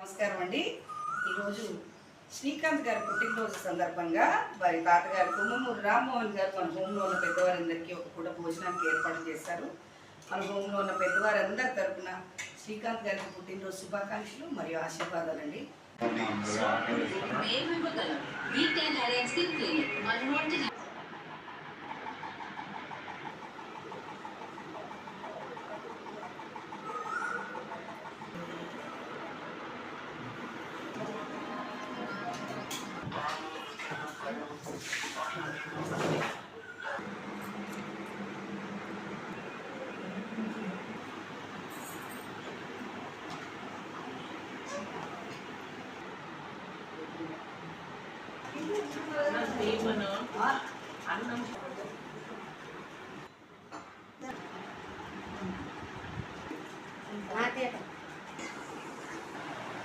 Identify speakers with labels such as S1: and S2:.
S1: నమస్కారం అండి. ఈరోజు శ్రీకాంత్ గారి పుట్టినరోజు సందర్భంగా వారి తాతగారు తుమ్మూరు రామ్మోహన్ గారు మన హోంలో ఉన్న పెద్దవారందరికీ ఒక పూట భోజనానికి ఏర్పాటు చేశారు. మన హోంలో ఉన్న పెద్దవారందరి తరఫున శ్రీకాంత్ గారికి పుట్టినరోజు శుభాకాంక్షలు మరియు ఆశీర్వాదాలండి.
S2: అన్నం